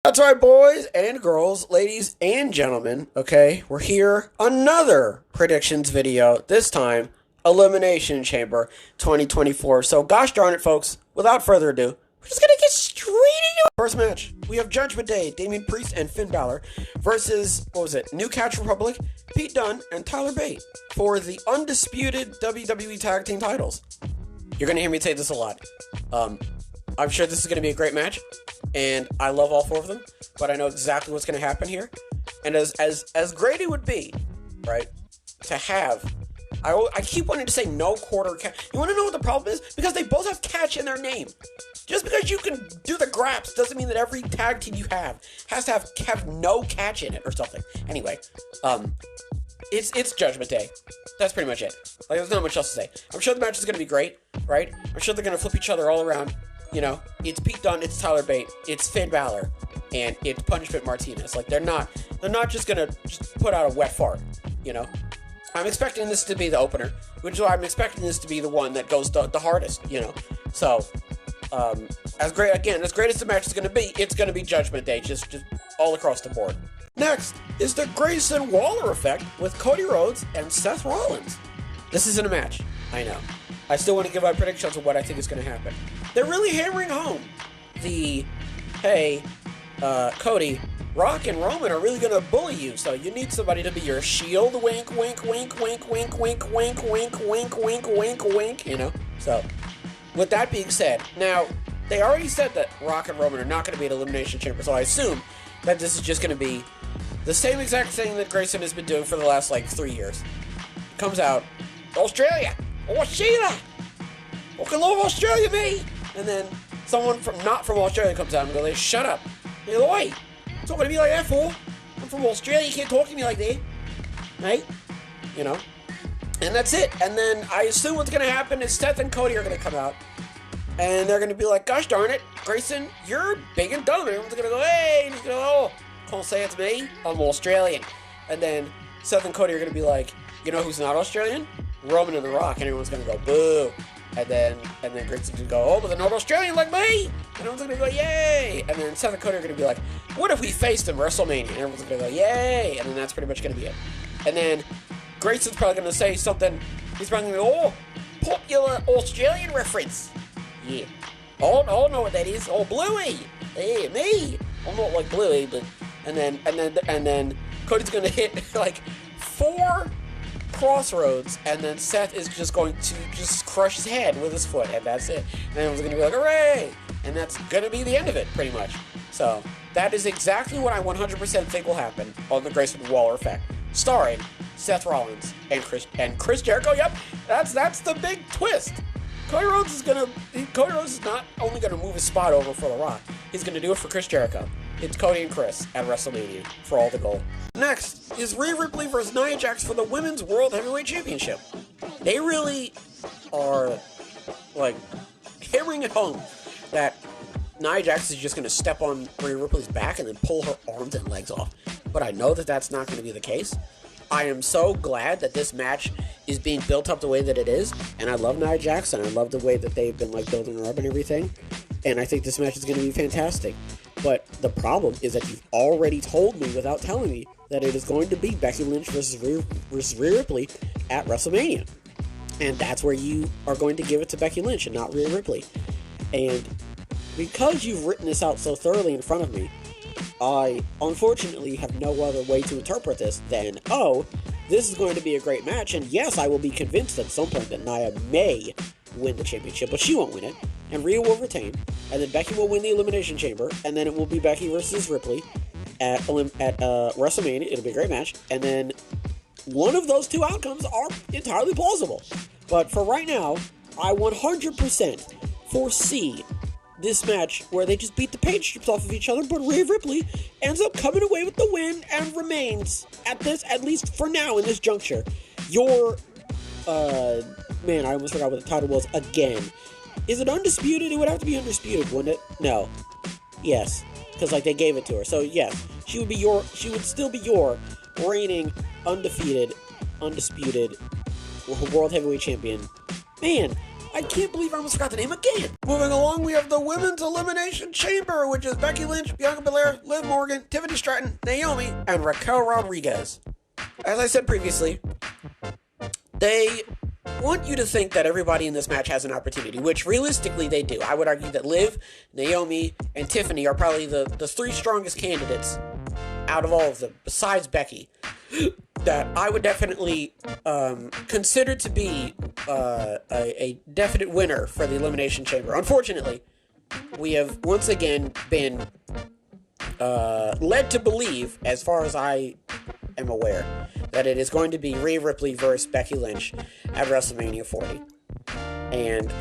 That's right, boys and girls, ladies and gentlemen, okay? We're here, another predictions video, this time, Elimination Chamber 2024. So, gosh darn it, folks, without further ado, we're just gonna get straight into it. First match, we have Judgment Day, Damian Priest and Finn Balor versus, New Catch Republic, Pete Dunne and Tyler Bate for the undisputed WWE Tag Team titles. You're gonna hear me say this a lot. I'm sure this is gonna be a great match. And I love all four of them, but I know exactly what's going to happen here. And as great it would be, right, to have, I keep wanting to say no quarter catch. You want to know what the problem is? Because they both have catch in their name. Just because you can do the graps doesn't mean that every tag team you have has to have no catch in it or something. Anyway, it's Judgment Day. That's pretty much it. Like, there's not much else to say. I'm sure the match is going to be great, right? I'm sure they're going to flip each other all around. You know, it's Pete Dunne, it's Tyler Bate, it's Finn Balor, and it's Punishment Martinez. Like, they're not just gonna just put out a wet fart, you know? I'm expecting this to be the opener, which is why I'm expecting this to be the one that goes the hardest, you know? So, as great as the match is gonna be, it's gonna be Judgment Day, just all across the board. Next is the Grayson Waller effect with Cody Rhodes and Seth Rollins. This isn't a match, I know. I still want to give my predictions of what I think is going to happen. They're really hammering home hey, Cody, Rock and Roman are really going to bully you, so you need somebody to be your shield, wink, wink, wink, wink, wink, wink, wink, wink, wink, wink, wink, wink, you know? So, with that being said, now, they already said that Rock and Roman are not going to be at Elimination Chamber, so I assume that this is just going to be the same exact thing that Grayson has been doing for the last, 3 years. Comes out, Australia! Oh, Sheila! Fucking love Australia, me! And then someone not from Australia comes out and goes, shut up. You're like, wait, talking to me like that for? I'm from Australia, you can't talk to me like that. Right? You know? And that's it. And then I assume what's going to happen is Seth and Cody are going to come out. And they're going to be like, gosh darn it, Grayson, you're big and dumb. Everyone's going to go, hey, and he's going to go, oh, can't say it's me, I'm Australian. And then Seth and Cody are going to be like, you know who's not Australian? Roman and The Rock, and everyone's gonna go boo, and then Grayson's gonna go, oh, but they're not Australian like me, and everyone's gonna go yay, and then Seth and Cody are gonna be like, what if we faced him WrestleMania, and everyone's gonna go yay, and then that's pretty much gonna be it. And then Grayson's probably gonna say something. He's probably gonna go, oh, popular Australian reference, yeah, oh, know what that is, oh, Bluey, hey, me, I'm not like Bluey, but and then Cody's gonna hit 4 crossroads, and then Seth is just going to just crush his head with his foot, and that's it. And everyone's going to be like, hooray! And that's going to be the end of it, pretty much. So, that is exactly what I 100% think will happen on the Grayson Waller effect, starring Seth Rollins and Chris Jericho. Yep, that's the big twist. Cody Rhodes is not only going to move his spot over for The Rock, he's going to do it for Chris Jericho. It's Cody and Chris at WrestleMania for all the gold. Next is Rhea Ripley versus Nia Jax for the Women's World Heavyweight Championship. They really are, hammering it home that Nia Jax is just going to step on Rhea Ripley's back and then pull her arms and legs off. But I know that that's not going to be the case. I am so glad that this match is being built up the way that it is. And I love Nia Jax, and I love the way that they've been, building her up and everything. And I think this match is going to be fantastic. But the problem is that you've already told me without telling me that it is going to be Becky Lynch versus Rhea Ripley at WrestleMania. And that's where you are going to give it to Becky Lynch and not Rhea Ripley. And because you've written this out so thoroughly in front of me, I unfortunately have no other way to interpret this than, oh, this is going to be a great match, and yes, I will be convinced at some point that Nia may win the championship, but she won't win it, and Rhea will retain, and then Becky will win the Elimination Chamber, and then it will be Becky versus Ripley at WrestleMania. It'll be a great match, and then one of those two outcomes are entirely plausible. But for right now, I 100% foresee this match where they just beat the paint strips off of each other, but Rhea Ripley ends up coming away with the win and remains, at least for now in this juncture, man, I almost forgot what the title was again. Is it undisputed? It would have to be undisputed, wouldn't it? No. Yes. Because, they gave it to her. So, yes. She would still be your reigning, undisputed World Heavyweight Champion. Man, I can't believe I almost forgot the name again. Moving along, we have the Women's Elimination Chamber, which is Becky Lynch, Bianca Belair, Liv Morgan, Tiffany Stratton, Naomi, and Raquel Rodriguez. As I said previously, they want you to think that everybody in this match has an opportunity, which realistically they do. I would argue that Liv, Naomi, and Tiffany are probably the three strongest candidates out of all of them, besides Becky, that I would definitely consider to be a definite winner for the Elimination Chamber. Unfortunately, we have once again been led to believe, as far as I am aware, that it is going to be Rhea Ripley versus Becky Lynch at WrestleMania 40. And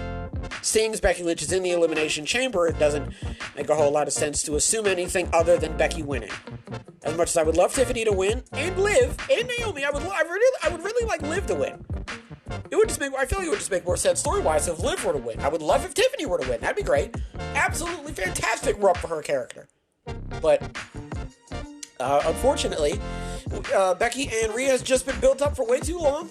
seeing as Becky Lynch is in the Elimination Chamber, it doesn't make a whole lot of sense to assume anything other than Becky winning. As much as I would love Tiffany to win, and Liv, and Naomi, I would really like Liv to win. It would just make, I feel like it would just make more sense story-wise if Liv were to win. I would love if Tiffany were to win. That'd be great. Absolutely fantastic rub for her character. But unfortunately, Becky and Rhea has just been built up for way too long.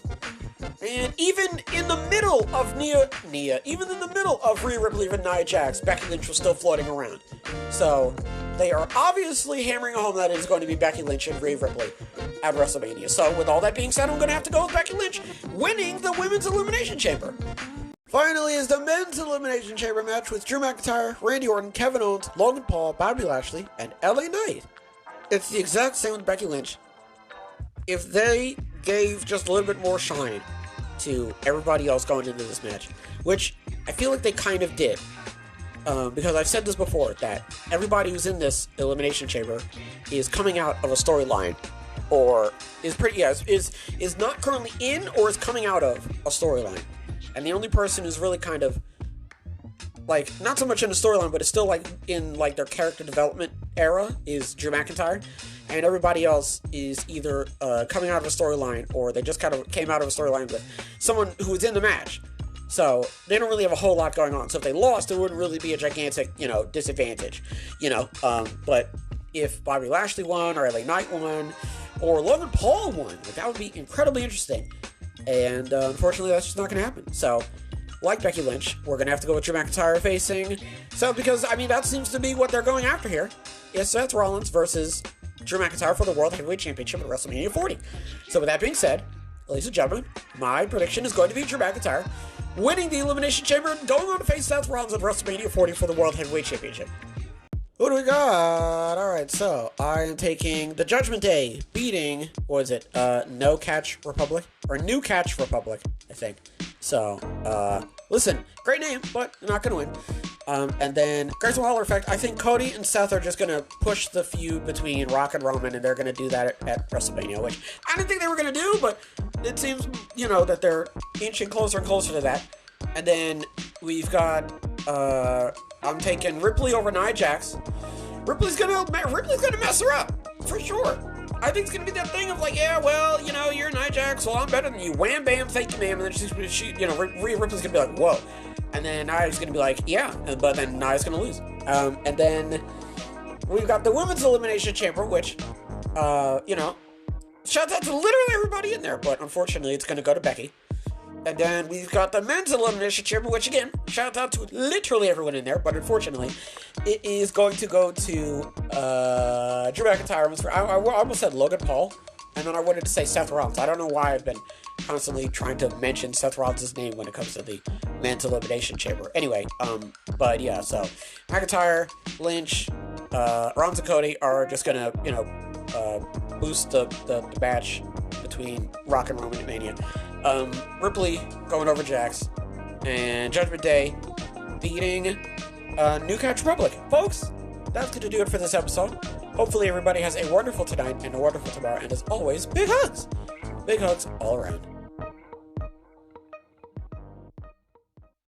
And even in the middle of even in the middle of Rhea Ripley and Nia Jax, Becky Lynch was still floating around. So they are obviously hammering home that it is going to be Becky Lynch and Rhea Ripley at WrestleMania. So with all that being said, I'm going to have to go with Becky Lynch winning the Women's Elimination Chamber. Finally is the Men's Elimination Chamber match with Drew McIntyre, Randy Orton, Kevin Owens, Logan Paul, Bobby Lashley, and LA Knight. It's the exact same with Becky Lynch. If they gave just a little bit more shine to everybody else going into this match, which I feel like they kind of did, because I've said this before, that everybody who's in this Elimination Chamber is coming out of a storyline, or is not currently in or is coming out of a storyline. And the only person who's really kind of, like, not so much in the storyline, but is still, like, in, like, their character development era is Drew McIntyre. And everybody else is either coming out of a storyline, or they just kind of came out of a storyline with someone who was in the match. So they don't really have a whole lot going on. So if they lost, it wouldn't really be a gigantic, disadvantage, But if Bobby Lashley won, or LA Knight won, or Logan Paul won, like, that would be incredibly interesting. And unfortunately, that's just not going to happen. So, like Becky Lynch, we're going to have to go with Drew McIntyre facing. So, because, that seems to be what they're going after here. Is Seth Rollins versus Drew McIntyre for the World Heavyweight Championship at WrestleMania 40. So, with that being said, ladies and gentlemen, my prediction is going to be Drew McIntyre winning the Elimination Chamber and going on to face Seth Rollins at WrestleMania 40 for the World Heavyweight Championship. Who do we got? Alright, so I am taking the Judgment Day beating, No Catch Republic? Or New Catch Republic, I think. So, listen, great name, but they're not going to win. And then, Grayson Waller effect, I think Cody and Seth are just going to push the feud between Rock and Roman, and they're going to do that at WrestleMania, which I didn't think they were going to do, but it seems, that they're inching closer and closer to that. And then we've got, I'm taking Ripley over Nia Jax. Ripley's gonna mess her up, for sure. I think it's gonna be that thing of like, yeah, well, you're Nia Jax, well, I'm better than you. Wham, bam, thank you, ma'am. And then Ripley's gonna be like, whoa. And then Nia's gonna be like, yeah, but then Nia's gonna lose. And then we've got the Women's Elimination Chamber, which, shout out to literally everybody in there, but unfortunately, it's gonna go to Becky. And then we've got the Men's Elimination Chamber, which again, shout out to literally everyone in there, but unfortunately, it is going to go to Drew McIntyre. I almost said Logan Paul, and then I wanted to say Seth Rollins. I don't know why I've been constantly trying to mention Seth Rollins' name when it comes to the Men's Elimination Chamber. Anyway, but yeah, so McIntyre, Lynch, Rollins and Cody are just gonna, boost the match between Rock and Roman at Mania. Ripley going over Jax, and Judgment Day beating New Catch Republic. Folks, that's going to do it for this episode. Hopefully everybody has a wonderful tonight and a wonderful tomorrow, and as always, big hugs! Big hugs all around.